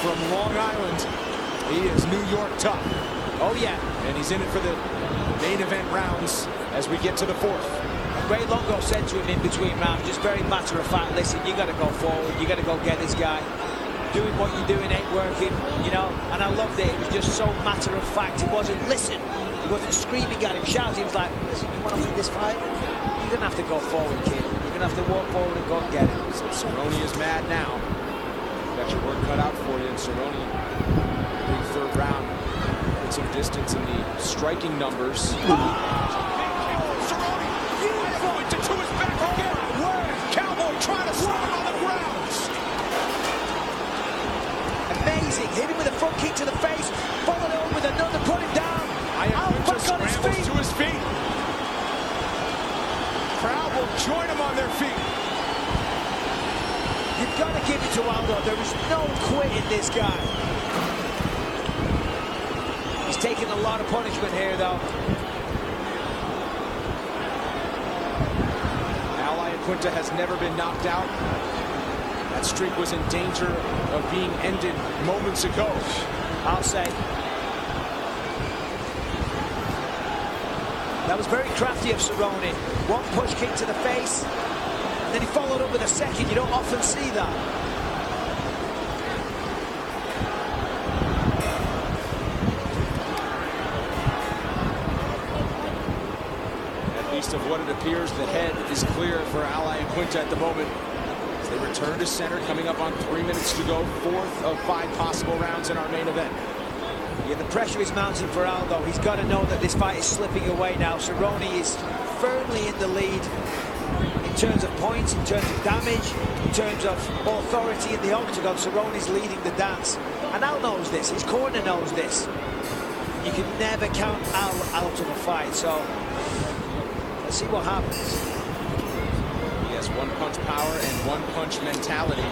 from Long Island. He is New York tough. Oh, yeah. And he's in it for the main event rounds as we get to the fourth. Ray Longo said to him in between rounds, just very matter of fact, listen, you got to go forward. You got to go get this guy. Doing what you're doing ain't working, you know. And I loved it. It was just so matter of fact. He wasn't, listen. He wasn't screaming at him, shouting. He was like, listen, you want to win this fight? You're going to have to go forward, kid. You're going to have to walk forward and go and get it. So Cerrone is mad now. You got your work cut out for you. And Cerrone, big third round, put some distance in the striking numbers. Amazing. Hit him with a front kick to the face. Followed up with another. Put him down. Back on his feet. To his feet. Crowd will join him on their feet. You've got to give it to Aldo. There is no quitting this guy. He's taking a lot of punishment here, though. Laquinta has never been knocked out. That streak was in danger of being ended moments ago, I'll say. That was very crafty of Cerrone. One push kick to the face, and then he followed up with a second. You don't often see that. At least of what it appears, the head is clear for Laquinta at the moment. As they return to center, coming up on 3 minutes to go. Fourth of 5 possible rounds in our main event. Yeah, the pressure is mounting for Aldo. He's got to know that this fight is slipping away now. Cerrone is firmly in the lead in terms of points, in terms of damage, in terms of authority in the octagon. Cerrone is leading the dance. And Al knows this. His corner knows this. You can never count Al out of a fight. So let's see what happens. He has one-punch power and one-punch mentality.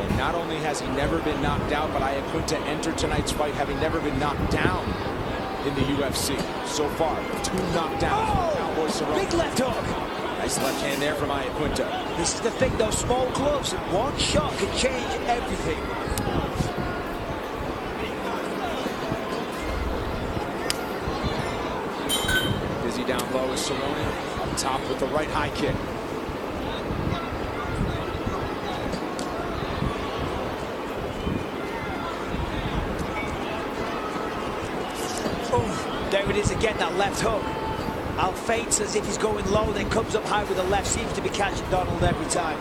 And not only has he never been knocked out, but Laquinta entered tonight's fight having never been knocked down in the UFC. So far, 2 knockdowns from Cowboy Cerrone. Big left hook. Nice left hand there from Laquinta. This is the thing, those small gloves, and one shot can change everything. Down low is Cerrone, up top with the right high kick. Oh, there it is again, that left hook. Al feints as if he's going low, then comes up high with the left. Seems to be catching Donald every time.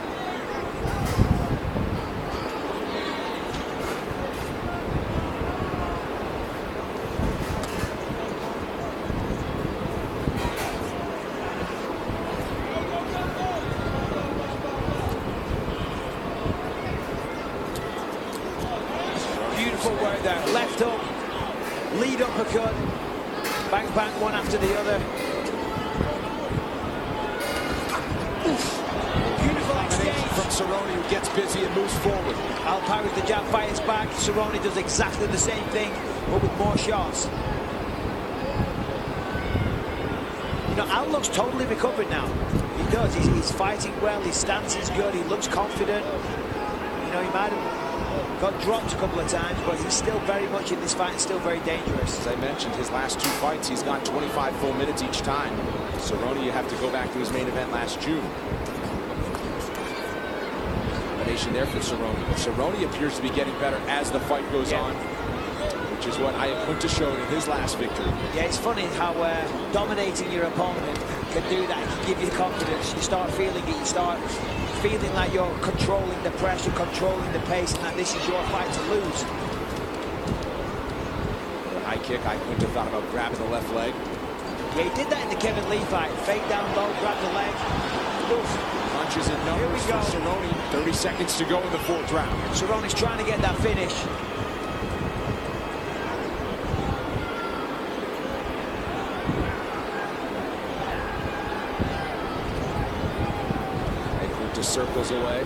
Beautiful work there. Left hook, lead uppercut, bang bang, one after the other. Oof. Beautiful exchange from Cerrone, who gets busy and moves forward. Al parries the jab, fires back. Cerrone does exactly the same thing, but with more shots. You know, Al looks totally recovered now. He does. He's fighting well. His stance is good. He looks confident. You know, he might have got dropped a couple of times, but he's still very much in this fight and still very dangerous. As I mentioned, his last 2 fights, he's gone 25 full minutes each time. Cerrone, you have to go back to his main event last June. Combination there for Cerrone. But Cerrone appears to be getting better as the fight goes on, which is what Laquinta showed in his last victory. Yeah, it's funny how dominating your opponent can do that. It can give you confidence. You start feeling it. You start feeling like you're controlling the pressure, controlling the pace, and that this is your fight to lose. The high kick, Laquinta thought about grabbing the left leg. Yeah, he did that in the Kevin Lee fight. Fade down low, grab the leg. Oof. Punches and numbers for Cerrone. 30 seconds to go in the 4th round. Cerrone's trying to get that finish. Circles away.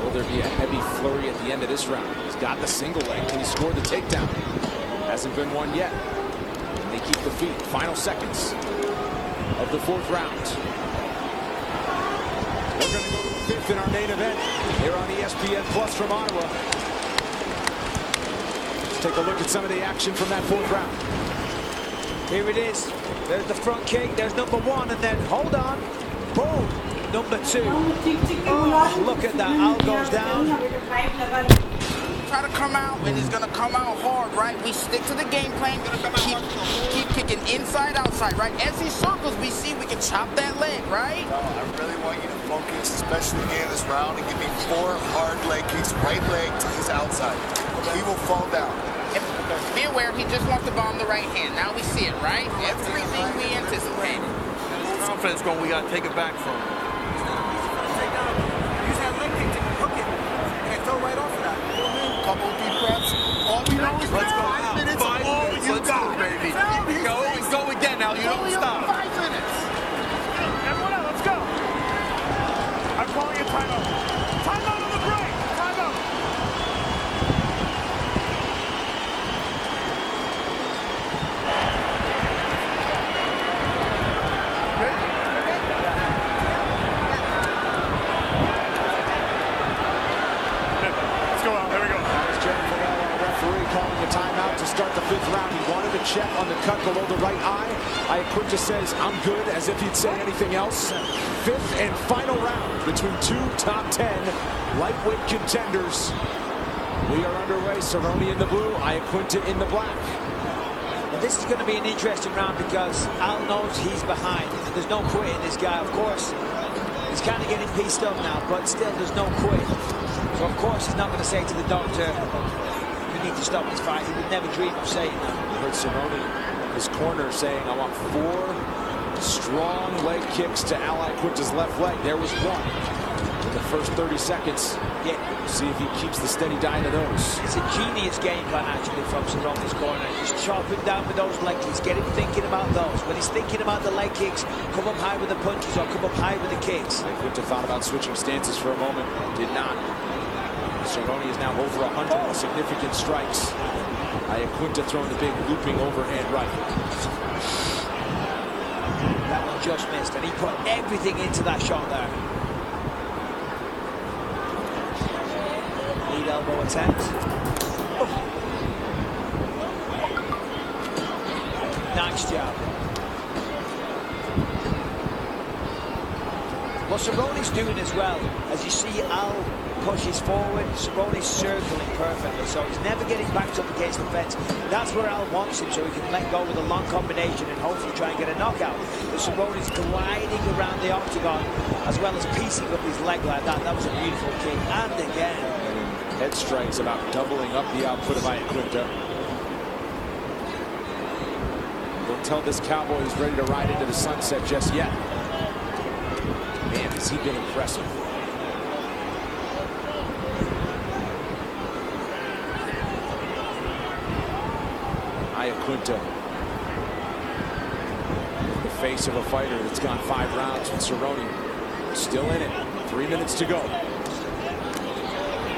Will there be a heavy flurry at the end of this round? He's got the single leg. Can he score the takedown? Hasn't been one yet. And they keep the feet. Final seconds of the 4th round. We're going to go to the fifth in our main event here on ESPN Plus from Ottawa. Let's take a look at some of the action from that fourth round. Here it is. There's the front kick. There's number one, and then hold on. Boom. Number two. Oh, look at that. Al goes down. Try to come out, and it's going to come out hard, right? We stick to the game plan. Keep kicking inside, outside, right? As he circles, we see we can chop that leg, right? I really want you to focus, especially in this round, and give me 4 hard leg kicks, right leg to his outside. He will fall down. Be aware, he just wants to bomb the right hand. Now we see it, right? Everything we anticipated. Confidence going, we got to take it back from him. Use that leg kick to hook it and throw right off of that. Couple deep breaths. All we know is Let's go. 5 minutes. All you got, baby. Go again now. You don't stop. 5 minutes. Everyone out, let's go. I'm calling a timeout. Timeout on the break. Timeout. Let's go out. There we go. Referee calling a timeout to start the fifth round. He wanted to check on the cut below the right eye. Iaquinta says, I'm good, as if he'd say anything else. Fifth and final round between two top 10 lightweight contenders. We are underway. Cerrone in the blue, Iaquinta in the black. And this is going to be an interesting round because Al knows he's behind. There's no quitting this guy. Of course, he's kind of getting pieced up now, but still there's no quit. So of course he's not going to say to the doctor, you need to stop this fight. He would never dream of saying that. You heard Cerrone, his corner, saying, I want 4 strong leg kicks to Al Iaquinta's left leg. There was one in the first 30 seconds. Yeah. See if he keeps the steady diet of those. It's a genius game plan actually from Cerrone's corner. Just chop him down with those leg kicks. Get him thinking about those. When he's thinking about the leg kicks, come up high with the punches or come up high with the kicks. Iaquinta thought about switching stances for a moment. Did not. Cerrone is now over 100 with significant strikes. Iaquinta throwing the big looping overhand right. That one just missed, and he put everything into that shot there. Lead elbow attempt. Oh. Nice job. What Cerrone's doing as well, as you see Al pushes forward, Cerrone's circling perfectly, so he's never getting backed up against the fence. That's where Al wants him, so he can let go with a long combination and hopefully try and get a knockout. But Cerrone's gliding around the octagon as well as piecing up his leg like that. That was a beautiful kick. And again. Head strikes about doubling up the output of Iaquinta. Don't tell this cowboy he's ready to ride into the sunset just yet. Man, has he been impressive. Iaquinta, the face of a fighter that's gone 5 rounds with Cerrone. Still in it. 3 minutes to go.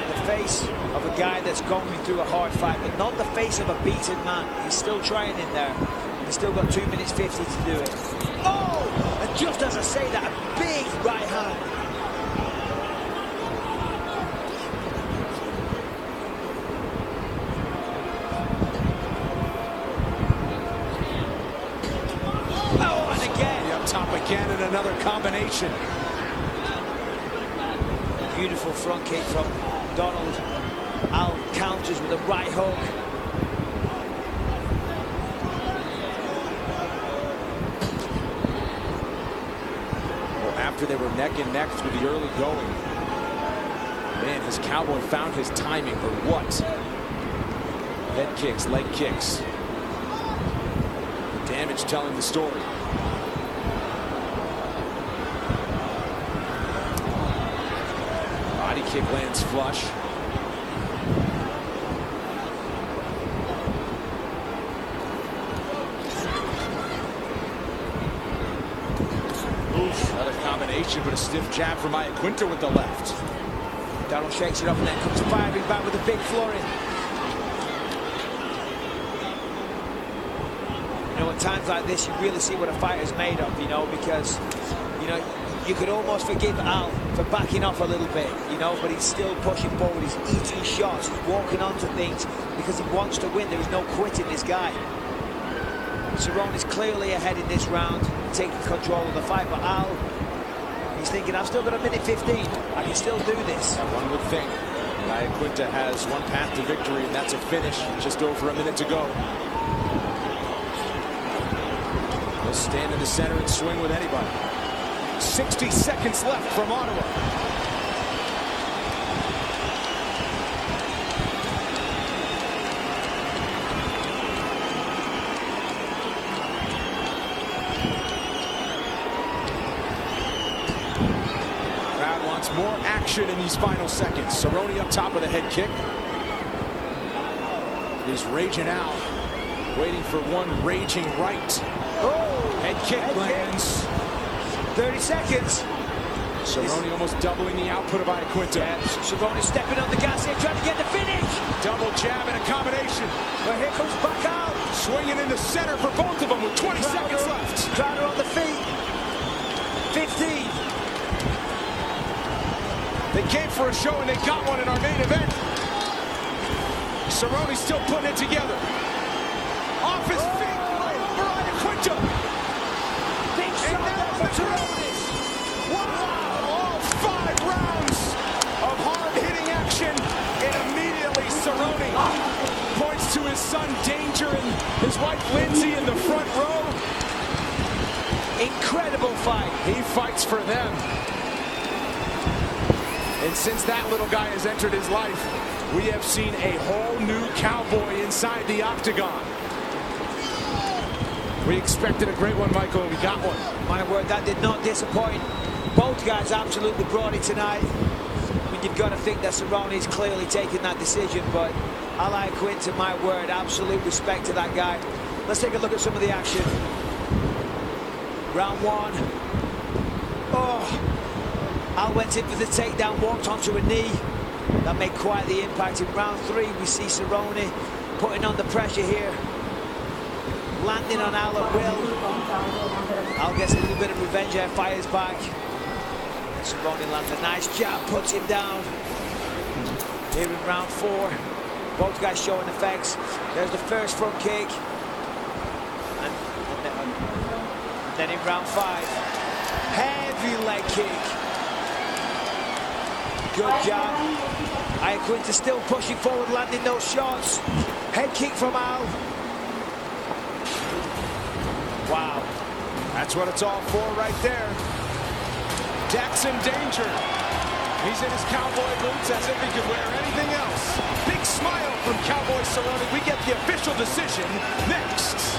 The face of a guy that's going through a hard fight, but not the face of a beaten man. He's still trying in there. He's still got 2 minutes 50 to do it. Oh! And just as I say that, a big right hand. Oh, and again. Up top again and another combination. Beautiful front kick from Donald. Al counters with a right hook. Well, after they were neck and neck through the early going, man, his cowboy found his timing, but what? Head kicks, leg kicks. The damage telling the story. Body kick lands flush. Another combination, but a stiff jab from Iaquinta with the left. Donald shakes it up and then comes firing back with a big flurry. You know, at times like this, you really see what a fighter's made of, you know, because, you know, You could almost forgive Al for backing off a little bit, you know, but he's still pushing forward. He's eating shots. He's walking onto things because he wants to win. There is no quitting this guy. Cerrone is clearly ahead in this round, taking control of the fight, but Al, he's thinking, I've still got a minute 15. I can still do this. One would think laquinta has one path to victory, and that's a finish. Just over a minute to go. He'll stand in the center and swing with anybody. 60 seconds left from Ottawa. Crowd wants more action in these final seconds. Cerrone up top with a head kick. He's raging out, waiting for one raging right. Oh, head kick lands. 30 seconds. Cerrone almost doubling the output of laquinta. Yeah, Cerrone stepping on the gas here, trying to get the finish. Double jab and a combination. But here comes back out. Swinging in the center for both of them with 20 seconds left. Crowder on the feet. 15. They came for a show and they got one in our main event. Cerrone's still putting it together. Off his feet, right over laquinta. Big shot for Cerrone. Wow! All 5 rounds of hard-hitting action, and immediately Cerrone points to his son Danger and his wife Lindsay in the front row. Incredible fight. He fights for them. And since that little guy has entered his life, we have seen a whole new cowboy inside the octagon. We expected a great one, Michael, and we got one. My word, that did not disappoint. Both guys absolutely brought it tonight. I mean, you've got to think that Cerrone is clearly taking that decision, but laquinta, my word, absolute respect to that guy. Let's take a look at some of the action. Round 1. Oh. Al went in for the takedown, walked onto a knee. That made quite the impact. In round 3, we see Cerrone putting on the pressure here. Landing on Al at will. Al gets a little bit of revenge there, fires back. And Cerrone lands a nice jab, puts him down. Here in round 4, both guys showing effects. There's the first front kick. And then in round 5, heavy leg kick. Good job. laquinta still pushing forward, landing those shots. Head kick from Al. Wow. That's what it's all for right there. Jackson Danger. He's in his cowboy boots as if he could wear anything else. Big smile from Cowboy Cerrone. We get the official decision next.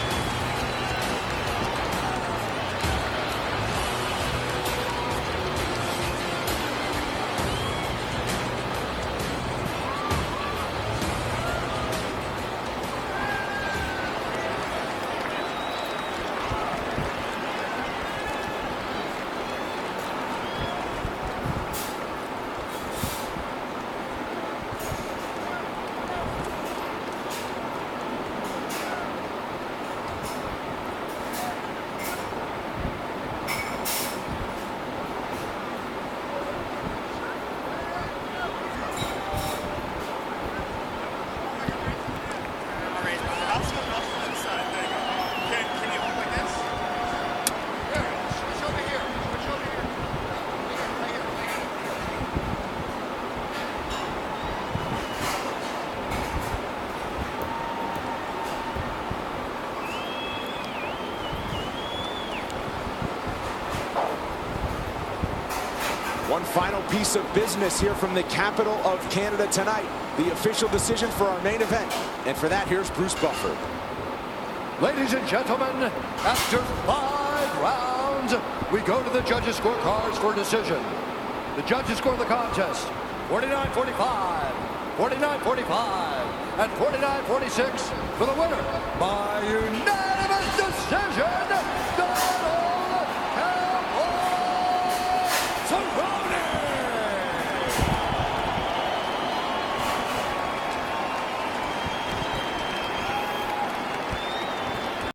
One final piece of business here from the capital of Canada tonight. The official decision for our main event. And for that, here's Bruce Buffer. Ladies and gentlemen, after 5 rounds, we go to the judges' scorecards for decision. The judges score the contest 49-45, 49-45, and 49-46 for the winner by unanimous decision.